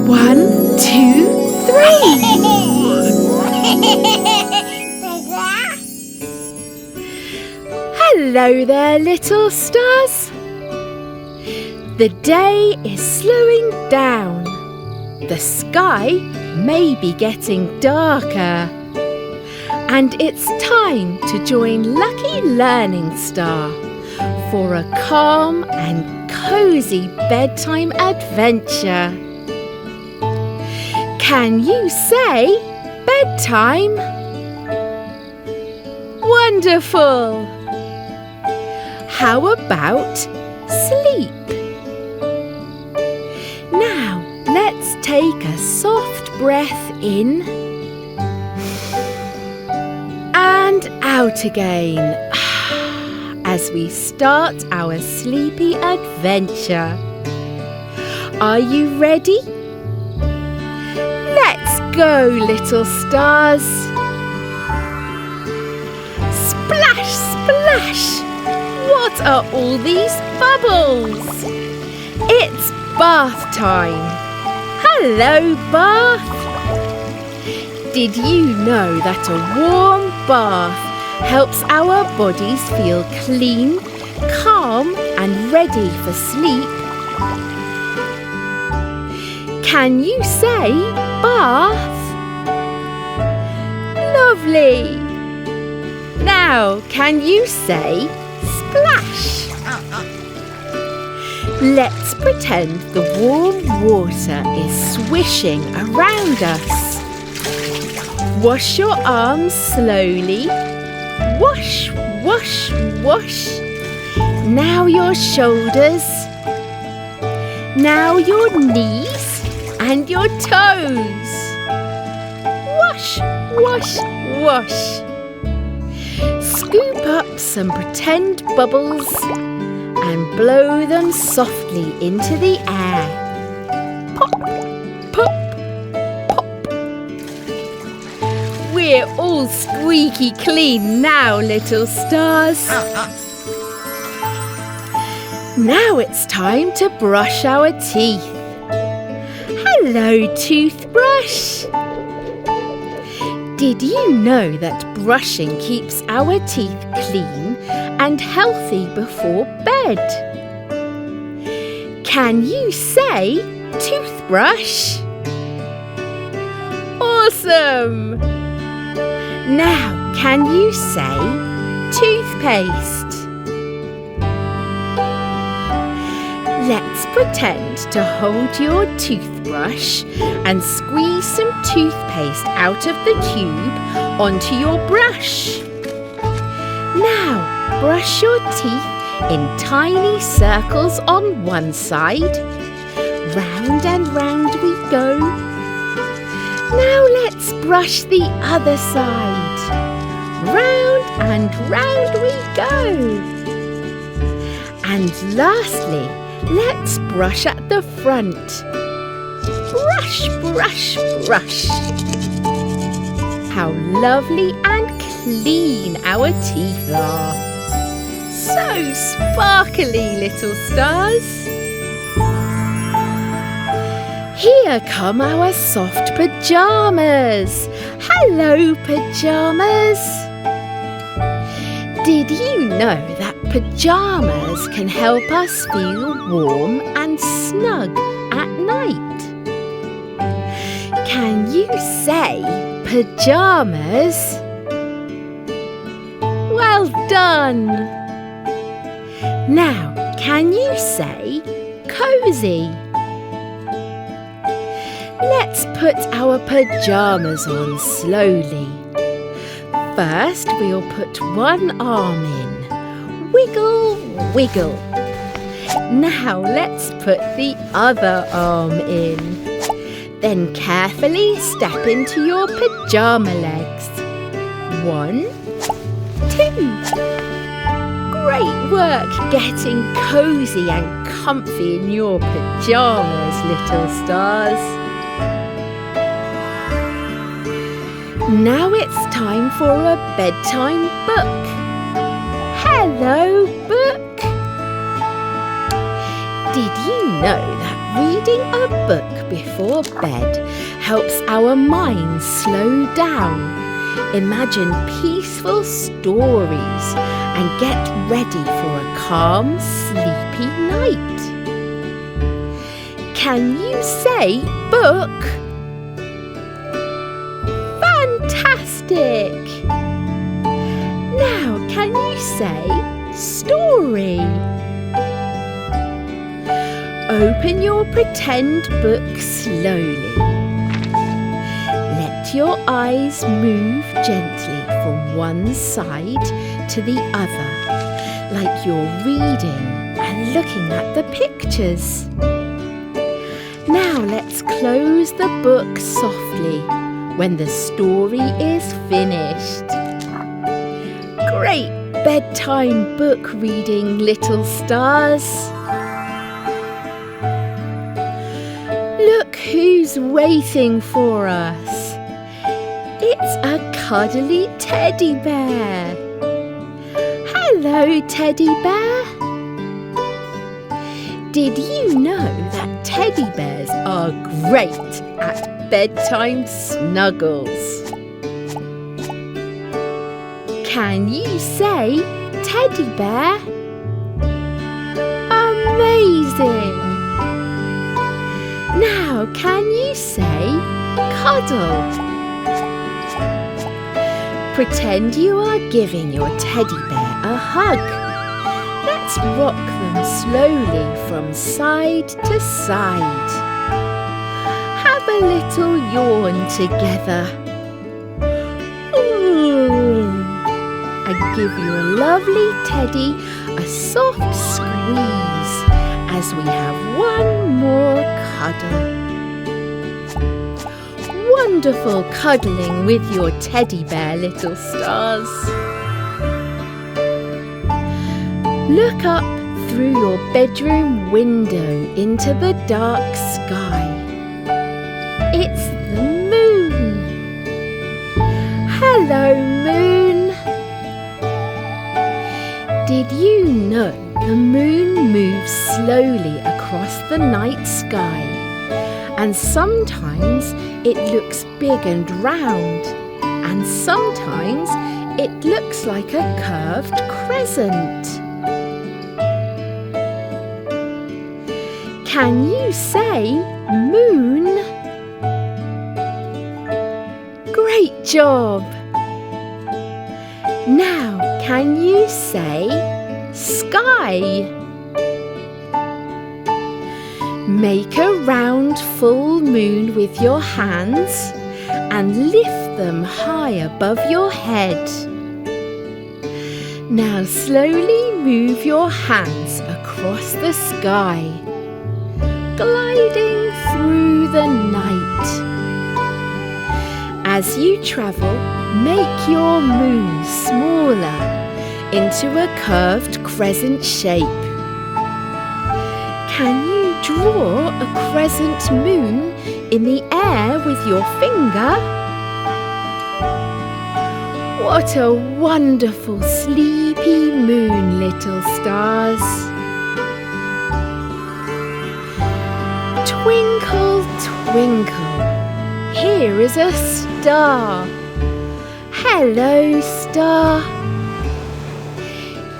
1, 2, 3. Hello there, little stars. The day is slowing down. The sky may be getting darker. And it's time to join Lucky Learning Star for a calm and cosy bedtime adventure. Can you say bedtime? Wonderful! How about sleep? Now let's take a soft breath in and out again as we start our sleepy adventure. Are you ready? Let's go, little stars! Splash, splash! What are all these bubbles? It's bath time! Hello, bath! Did you know that a warm bath helps our bodies feel clean, calm and ready for sleep? Can you say bath? Lovely! Now, can you say splash? Let's pretend the warm water is swishing around us. Wash your arms slowly. Wash, wash, wash. Now your shoulders. Now your knees and your toes. Wash, wash, wash. Scoop up some pretend bubbles and blow them softly into the air. Pop, pop, pop. We're all squeaky clean now, little stars. Now it's time to brush our teeth. Hello, toothbrush. Did you know that brushing keeps our teeth clean and healthy before bed? Can you say toothbrush? Awesome! Now, can you say toothpaste? Let's pretend to hold your toothbrush and squeeze some toothpaste out of the tube onto your brush. Now, brush your teeth in tiny circles on one side. Round and round we go. Now let's brush the other side. Round and round we go. And lastly, let's brush at the front. Brush, brush, brush. How lovely and clean our teeth are. So sparkly, little stars. Here come our soft pyjamas. Hello, pyjamas. Did you know that pyjamas can help us feel warm and snug at night? Can you say pyjamas? Well done! Now, can you say cosy? Let's put our pyjamas on slowly. First, we'll put one arm in. Wiggle, wiggle. Now let's put the other arm in. Then carefully step into your pyjama legs. 1, 2. Great work getting cosy and comfy in your pyjamas, little stars. Now it's time for a bedtime book. Hello, book! Did you know that reading a book before bed helps our minds slow down, imagine peaceful stories and get ready for a calm, sleepy night. Can you say book? Fantastic! Now can you say story? Open your pretend book slowly. Let your eyes move gently from one side to the other, like you're reading and looking at the pictures. Now let's close the book softly when the story is finished. Great bedtime book reading, little stars. Look who's waiting for us. It's a cuddly teddy bear. Hello, teddy bear. Did you know that teddy bears are great at bedtime snuggles? Can you say teddy bear? Amazing! Now can you say cuddle? Pretend you are giving your teddy bear a hug. Let's rock them slowly from side to side. Have a little yawn together. And give your lovely teddy a soft squeeze as we have one more cuddle. Wonderful cuddling with your teddy bear, little stars. Look up through your bedroom window into the dark sky. It's the moon. Hello, moon. Did you know the moon moves slowly across the night sky? And sometimes it looks big and round, and sometimes it looks like a curved crescent. Can you say moon? Great job! Now can you say sky? Make a round full moon with your hands and lift them high above your head. Now slowly move your hands across the sky, gliding through the night. As you travel, make your moon smaller into a curved crescent shape. Can you draw a crescent moon in the air with your finger? What a wonderful sleepy moon, little stars. Twinkle, twinkle, here is a star. Hello, star.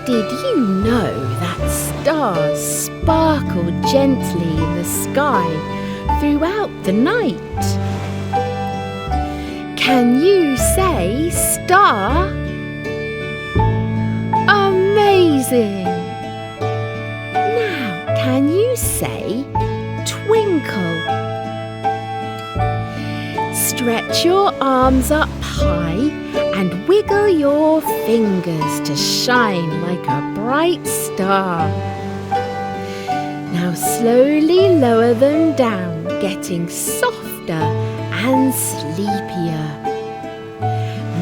Did you know that stars sparkle gently in the sky throughout the night? Can you say star? Amazing! Now can you say twinkle? Stretch your arms up high and wiggle your fingers to shine like a bright star. Now slowly lower them down, getting softer and sleepier,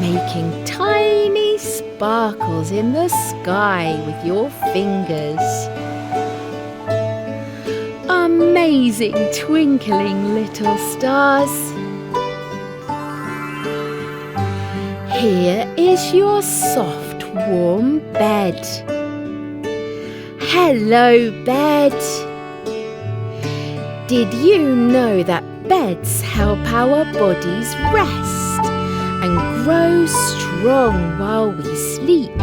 making tiny sparkles in the sky with your fingers. Amazing twinkling, little stars. Here is your soft, warm bed. Hello, bed. Did you know that beds help our bodies rest and grow strong while we sleep?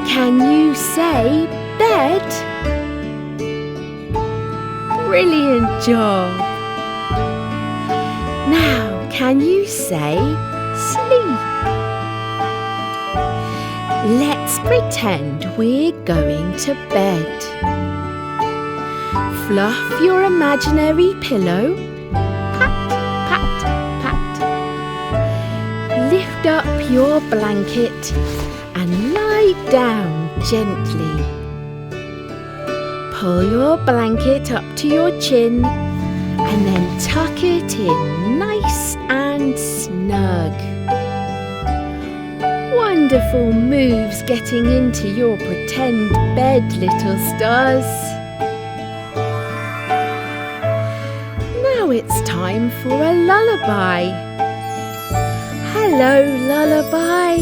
Can you say bed? Brilliant job! Now, can you say sleep? Let's pretend we're going to bed. Fluff your imaginary pillow. Pat, pat, pat. Lift up your blanket and lie down gently. Pull your blanket up to your chin and then tuck it in nice and snug. Wonderful moves getting into your pretend bed, little stars. Now it's time for a lullaby. Hello, lullaby.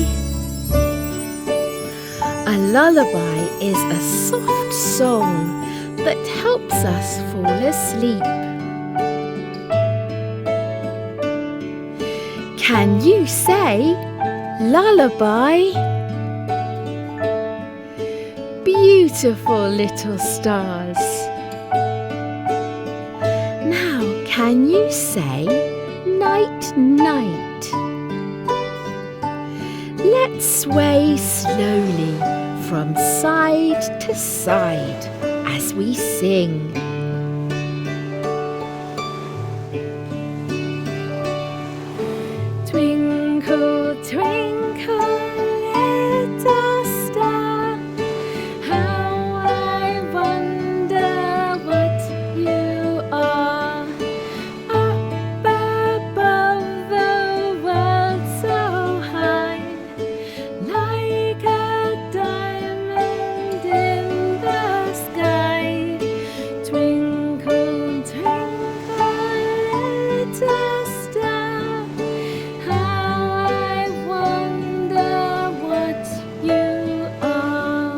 A lullaby is a soft song that helps us fall asleep. Can you say lullaby? Beautiful little stars. Now, can you say night, night? Let's sway slowly from side to side as we sing. Twinkle, twinkle, little star, how I wonder what you are. Up above the world so high, like a diamond in the sky. Twinkle, twinkle, little star, how I wonder what you are.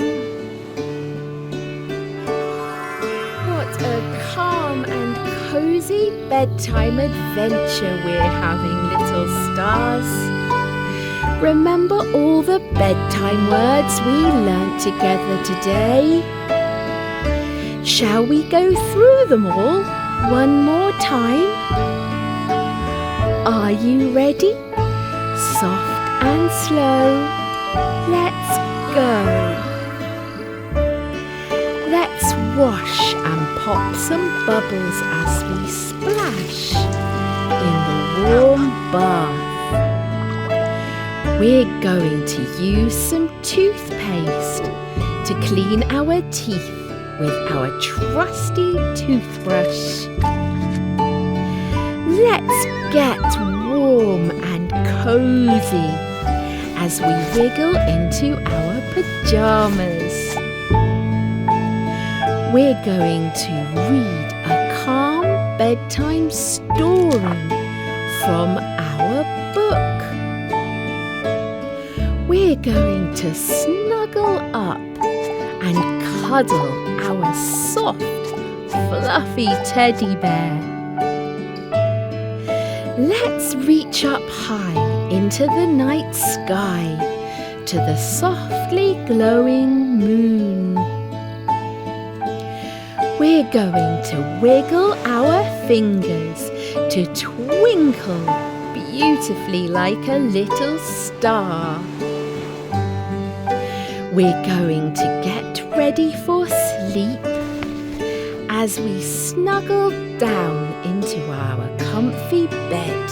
What a calm and cosy bedtime adventure we're having, little stars. Remember all the bedtime words we learnt together today? Shall we go through them all one more time? Are you ready? Soft and slow, let's go. Let's wash and pop some bubbles as we splash in the warm bath. We're going to use some toothpaste to clean our teeth with our trusty toothbrush. Let's get warm and cosy as we wiggle into our pyjamas. We're going to read a calm bedtime story from our book. We're going to snuggle up and cuddle our soft, fluffy teddy bear. Let's reach up high into the night sky to the softly glowing moon. We're going to wiggle our fingers to twinkle beautifully like a little star. We're going to get ready for sleep as we snuggle down into our comfy bed.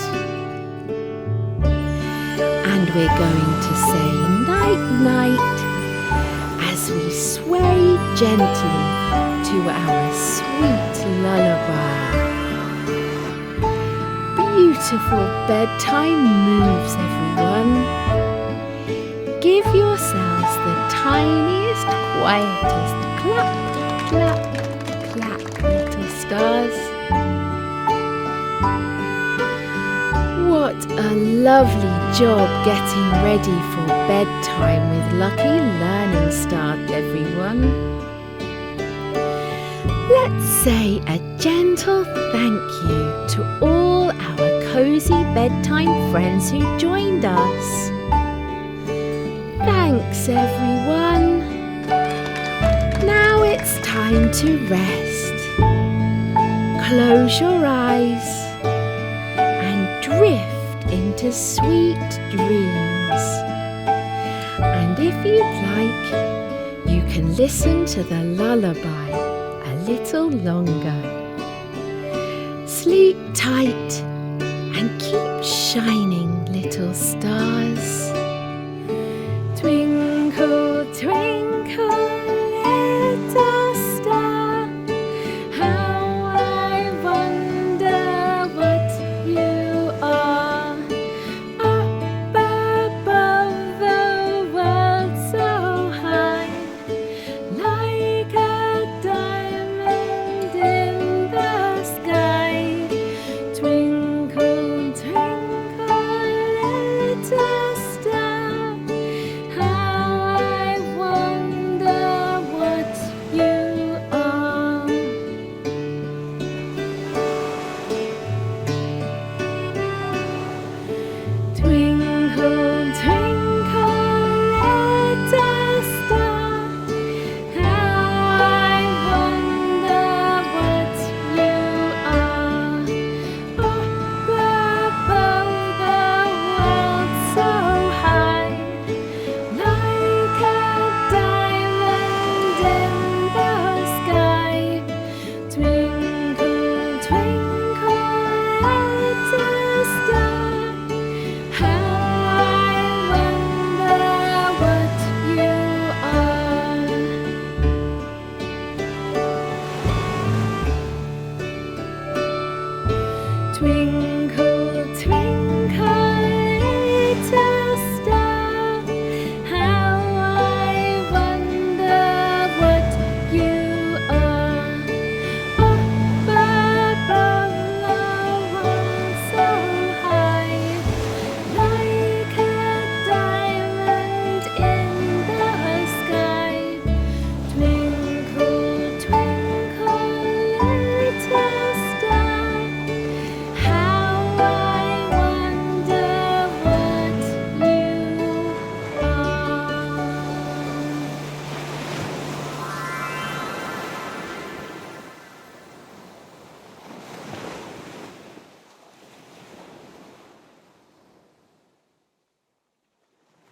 And we're going to say night-night as we sway gently to our sweet lullaby. Beautiful bedtime moves, everyone. Give yourselves the tiniest, quietest clap, clap, clap, little stars. What a lovely job getting ready for bedtime with Lucky Learning Start, everyone. Let's say a gentle thank you to all our cosy bedtime friends who joined us. Thanks, everyone. Now it's time to rest. Close your eyes and drift into sweet dreams. And if you'd like, you can listen to the lullaby a little longer. Sleep tight and keep shining, little stars. Twinkle, twinkle, little star, how I wonder what you are. Up above the world so high, like a diamond in the sky. Twinkle, twinkle, little star, how I wonder what you are. Twinkle, twinkle, little star, how I wonder what you are. Up above the world so high, like a diamond in the sky. Twinkle, twinkle, little star, how I wonder what you are. Twinkle,